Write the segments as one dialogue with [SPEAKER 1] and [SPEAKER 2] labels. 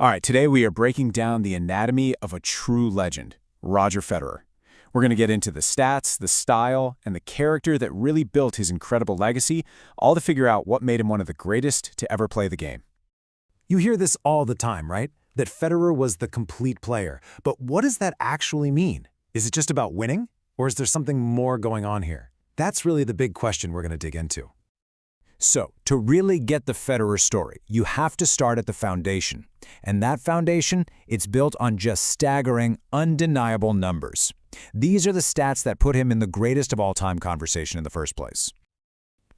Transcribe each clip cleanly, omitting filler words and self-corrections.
[SPEAKER 1] All right, today we are breaking down the anatomy of a true legend, Roger Federer. We're going to get into the stats, the style, and the character that really built his incredible legacy, all to figure out what made him one of the greatest to ever play the game.
[SPEAKER 2] You hear this all the time, right? That Federer was the complete player. But what does that actually mean? Is it just about winning? Or is there something more going on here? That's really the big question we're going to dig into.
[SPEAKER 3] So, to really get the Federer story, you have to start at the foundation. And that foundation, it's built on just staggering, undeniable numbers. These are the stats that put him in the greatest of all-time conversation in the first place.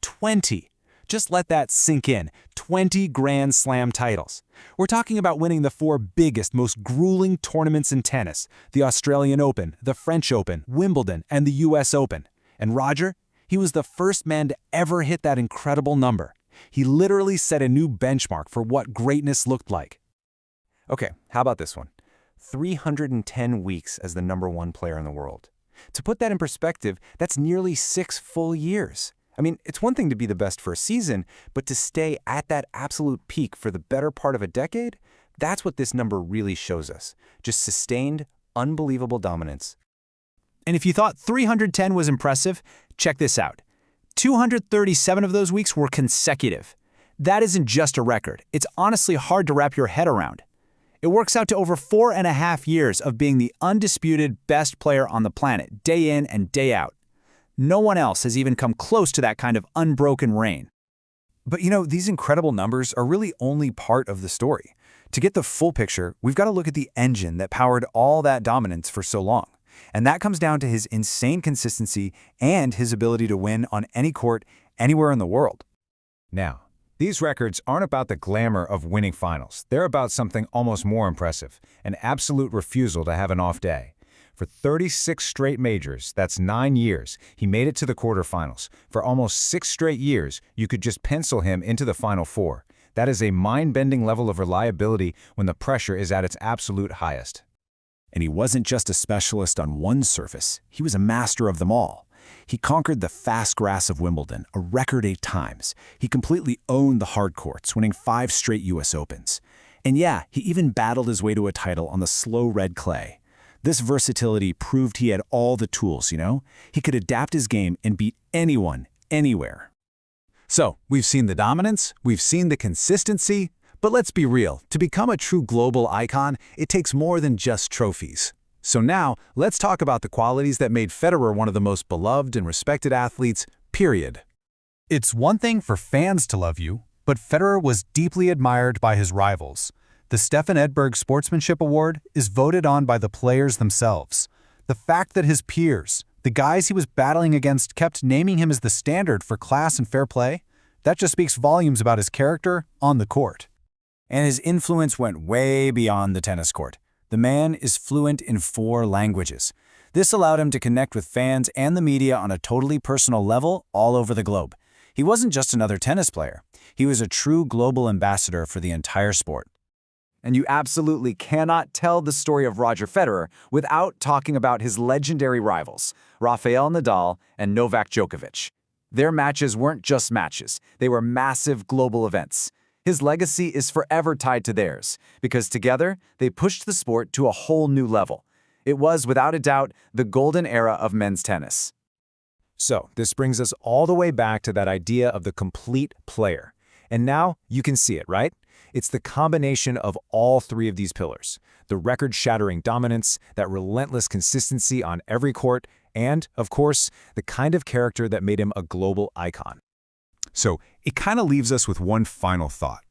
[SPEAKER 1] 20. Just let that sink in. 20 Grand Slam titles. We're talking about winning the four biggest, most grueling tournaments in tennis: the Australian Open, the French Open, Wimbledon, and the US Open. And Roger? He was the first man to ever hit that incredible number. He literally set a new benchmark for what greatness looked like.
[SPEAKER 4] Okay, how about this one? 310 weeks as the #1 player in the world. To put that in perspective, that's nearly 6 full years. I mean, it's one thing to be the best for a season, but to stay at that absolute peak for the better part of a decade, that's what this number really shows us. Just sustained, unbelievable dominance.
[SPEAKER 1] And if you thought 310 was impressive, check this out. 237 of those weeks were consecutive. That isn't just a record. It's honestly hard to wrap your head around. It works out to over 4.5 years of being the undisputed best player on the planet, day in and day out. No one else has even come close to that kind of unbroken reign.
[SPEAKER 4] But these incredible numbers are really only part of the story. To get the full picture, we've got to look at the engine that powered all that dominance for so long. And that comes down to his insane consistency and his ability to win on any court, anywhere in the world.
[SPEAKER 3] Now, these records aren't about the glamour of winning finals. They're about something almost more impressive: an absolute refusal to have an off day. For 36 straight majors, that's 9 years, he made it to the quarterfinals. For almost 6 straight years, you could just pencil him into the Final Four. That is a mind-bending level of reliability when the pressure is at its absolute highest.
[SPEAKER 1] And he wasn't just a specialist on one surface, he was a master of them all. He conquered the fast grass of Wimbledon, a record 8 times. He completely owned the hard courts, winning 5 straight US Opens. And yeah, he even battled his way to a title on the slow red clay. This versatility proved he had all the tools, He could adapt his game and beat anyone, anywhere.
[SPEAKER 2] So, we've seen the dominance, we've seen the consistency, but let's be real, to become a true global icon, it takes more than just trophies. So now, let's talk about the qualities that made Federer one of the most beloved and respected athletes, period.
[SPEAKER 5] It's one thing for fans to love you, but Federer was deeply admired by his rivals. The Stefan Edberg Sportsmanship Award is voted on by the players themselves. The fact that his peers, the guys he was battling against, kept naming him as the standard for class and fair play, that just speaks volumes about his character on the court.
[SPEAKER 3] And his influence went way beyond the tennis court. The man is fluent in 4 languages. This allowed him to connect with fans and the media on a totally personal level all over the globe. He wasn't just another tennis player. He was a true global ambassador for the entire sport.
[SPEAKER 4] And you absolutely cannot tell the story of Roger Federer without talking about his legendary rivals, Rafael Nadal and Novak Djokovic. Their matches weren't just matches. They were massive global events. His legacy is forever tied to theirs, because together, they pushed the sport to a whole new level. It was, without a doubt, the golden era of men's tennis.
[SPEAKER 3] So, this brings us all the way back to that idea of the complete player. And now, you can see it, right? It's the combination of all 3 of these pillars: the record-shattering dominance, that relentless consistency on every court, and, of course, the kind of character that made him a global icon.
[SPEAKER 6] So, it kind of leaves us with one final thought.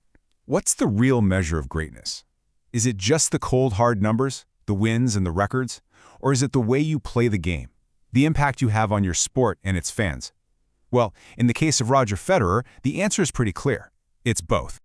[SPEAKER 6] What's the real measure of greatness? Is it just the cold, hard numbers, the wins and the records? Or is it the way you play the game, the impact you have on your sport and its fans? Well, in the case of Roger Federer, the answer is pretty clear. It's both.